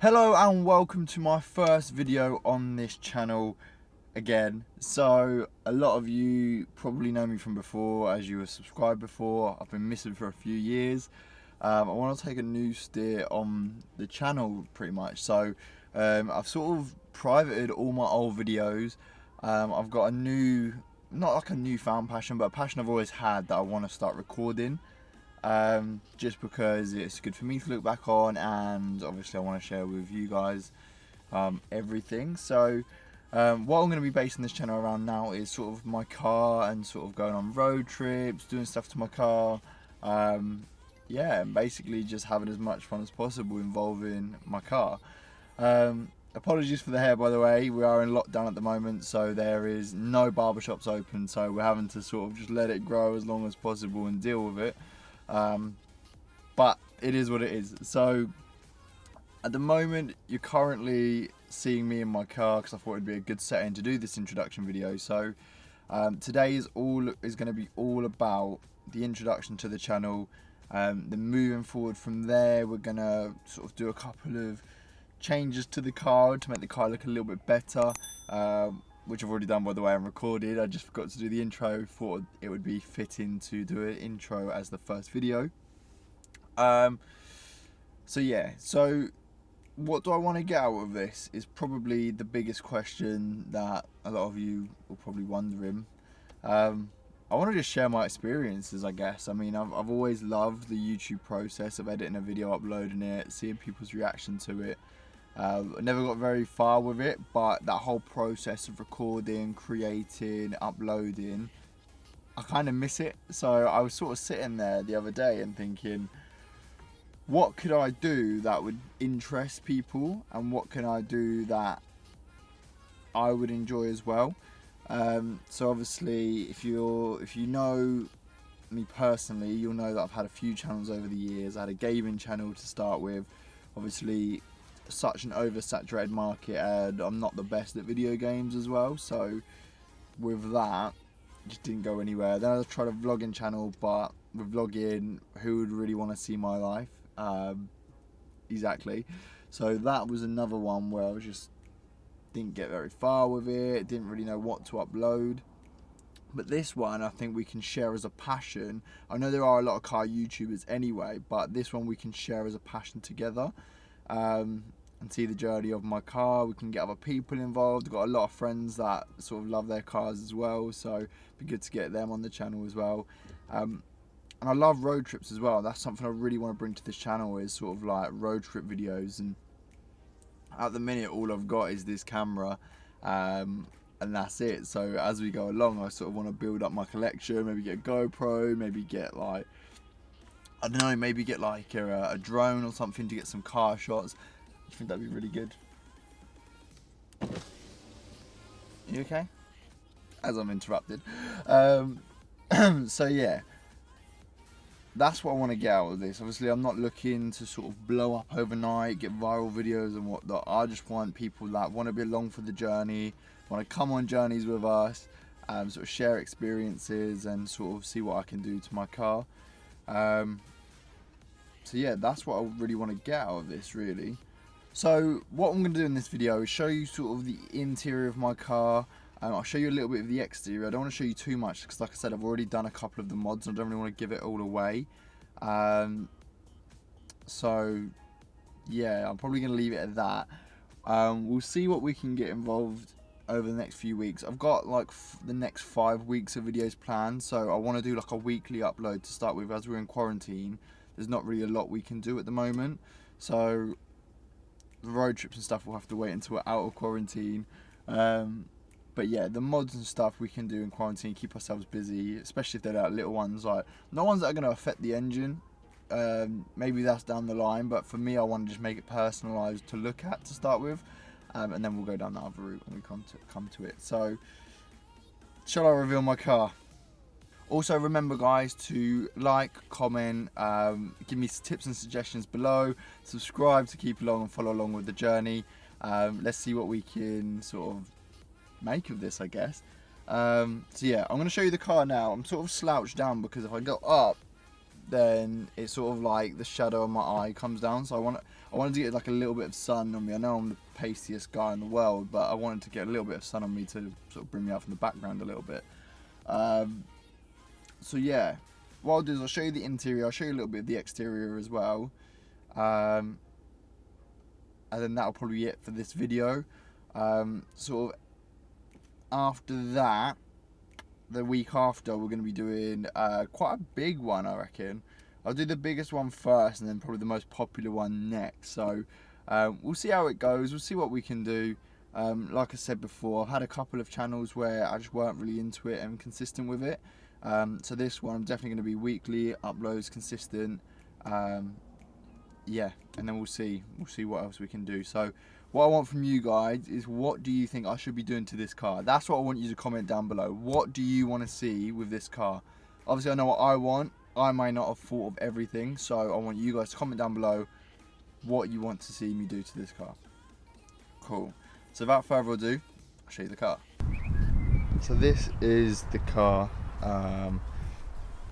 Hello and welcome to my first video on this channel again. So a lot of you probably know me from before, as you were subscribed before. I've been missing for a few years. I want to take a new steer on the channel pretty much. So I've sort of privated all my old videos. I've got a new, not like a newfound passion, but a passion I've always had that I want to start recording. Just because it's good for me to look back on, and obviously I want to share with you guys everything. So what I'm going to be basing this channel around now is sort of my car and sort of going on road trips, doing stuff to my car, yeah, and basically just having as much fun as possible involving my car. Apologies for the hair, by the way. We are in lockdown at the moment, so there is no barbershops open, so we're having to sort of just let it grow as long as possible and deal with it. But it is what it is. So at the moment you're currently seeing me in my car because I thought it'd be a good setting to do this introduction video. So today is going to be all about the introduction to the channel. Then moving forward from there, we're going to sort of do a couple of changes to the car to make the car look a little bit better, which I've already done, by the way, and recorded. I just forgot to do the intro. Thought it would be fitting to do an intro as the first video. So yeah, so what do I want to get out of this is probably the biggest question that a lot of you will probably wondering. I want to just share my experiences, I guess. I mean, I've always loved the YouTube process of editing a video, uploading it, seeing people's reaction to it. I never got very far with it, but that whole process of recording, creating, uploading, I kind of miss it. So I was sort of sitting there the other day and thinking, what could I do that would interest people, and what can I do that I would enjoy as well? So obviously, if you know me personally, you'll know that I've had a few channels over the years. I had a gaming channel to start with. Obviously, such an oversaturated market, and I'm not the best at video games as well, so with that, just didn't go anywhere. Then I tried a vlogging channel, but with vlogging, who would really want to see my life? Exactly. So that was another one where I just didn't get very far with it, didn't really know what to upload. But this one I think we can share as a passion. I know there are a lot of car YouTubers anyway, but this one we can share as a passion together, and see the journey of my car. We can get other people involved. I've got a lot of friends that sort of love their cars as well, so it'd be good to get them on the channel as well. And I love road trips as well. That's something I really want to bring to this channel, is sort of like road trip videos. And at the minute all I've got is this camera, and that's it. So as we go along, I sort of want to build up my collection, maybe get a GoPro, maybe get like, I don't know, maybe get like a drone or something to get some car shots. I think that'd be really good. You okay? As I'm interrupted. So yeah, that's what I want to get out of this. Obviously, I'm not looking to sort of blow up overnight, get viral videos and whatnot. I just want people that want to be along for the journey, want to come on journeys with us, sort of share experiences and sort of see what I can do to my car. So yeah, that's what I really want to get out of this, really. So what I'm going to do in this video is show you sort of the interior of my car. I'll show you a little bit of the exterior. I don't want to show you too much because, like I said, I've already done a couple of the mods and I don't really want to give it all away. So yeah, I'm probably going to leave it at that. We'll see what we can get involved over the next few weeks. I've got like the next 5 weeks of videos planned, so I want to do like a weekly upload to start with. As we're in quarantine, there's not really a lot we can do at the moment, so the road trips and stuff will have to wait until we're out of quarantine. But yeah, the mods and stuff we can do in quarantine, keep ourselves busy, especially if they're like little ones, like not ones that are going to affect the engine. Maybe that's down the line, but for me, I want to just make it personalised to look at to start with, and then we'll go down the other route when we come to it. So, shall I reveal my car? Also, remember guys to like, comment, give me tips and suggestions below, subscribe to keep along and follow along with the journey. Let's see what we can sort of make of this, I guess. So yeah, I'm going to show you the car now. I'm sort of slouched down because if I go up, then it's sort of like the shadow of my eye comes down. So I wanted to get like a little bit of sun on me. I know I'm the pastiest guy in the world, but I wanted to get a little bit of sun on me to sort of bring me out from the background a little bit. So yeah, what I'll do is I'll show you the interior, I'll show you a little bit of the exterior as well, and then that'll probably be it for this video. Sort of after that, the week after, we're going to be doing quite a big one, I reckon. I'll do the biggest one first and then probably the most popular one next. So we'll see how it goes, we'll see what we can do. Like I said before, I've had a couple of channels where I just weren't really into it and consistent with it. So this one I'm definitely going to be weekly uploads, consistent. Yeah, and then we'll see what else we can do. So what I want from you guys is, what do you think I should be doing to this car? That's what I want you to comment down below. What do you want to see with this car? Obviously I know what I want. I might not have thought of everything, so I want you guys to comment down below what you want to see me do to this car. Cool. So without further ado, I'll show you the car. So this is the car.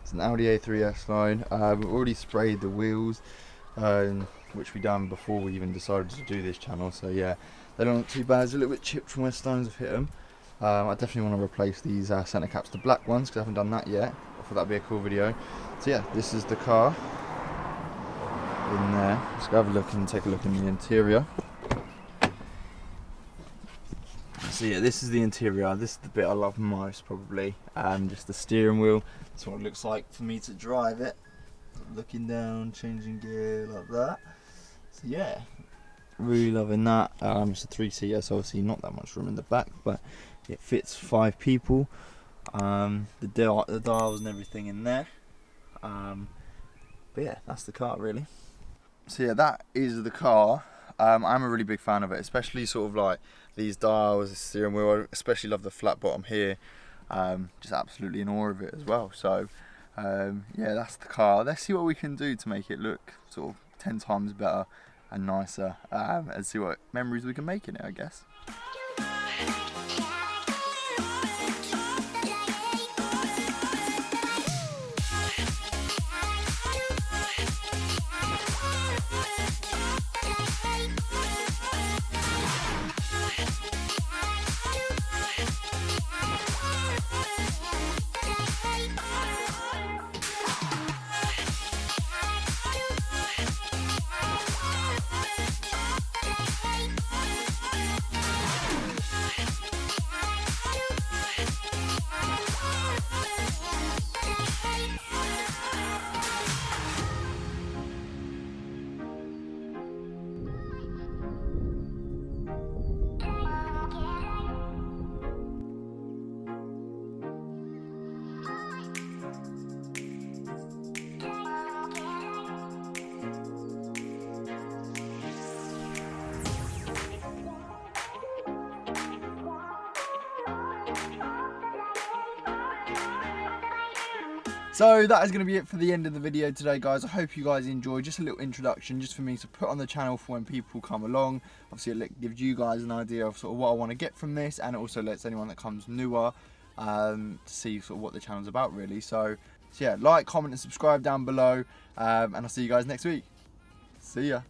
It's an Audi A3 S-Line. We've already sprayed the wheels, which we done before we even decided to do this channel. So yeah, they don't look too bad. It's a little bit chipped from where stones have hit them. I definitely want to replace these centre caps to black ones because I haven't done that yet. I thought that'd be a cool video. So yeah, this is the car in there. Let's go have a look and take a look in the interior. So yeah, this is the interior. This is the bit I love most, probably. Just the steering wheel. That's what it looks like for me to drive it. Looking down, changing gear like that. So yeah, really loving that. It's a 3-seater, so obviously not that much room in the back, but it fits 5 people. The dials and everything in there. But yeah, that's the car really. So yeah, that is the car. I'm a really big fan of it, especially sort of like these dials, the steering wheel. I especially love the flat bottom here. Just absolutely in awe of it as well. So yeah, that's the car. Let's see what we can do to make it look sort of 10 times better and nicer, and see what memories we can make in it, I guess. So that is going to be it for the end of the video today, guys. I hope you guys enjoyed. Just a little introduction just for me to put on the channel for when people come along. Obviously it gives you guys an idea of sort of what I want to get from this, and it also lets anyone that comes newer to see sort of what the channel's about really. So yeah, like, comment and subscribe down below, and I'll see you guys next week. See ya.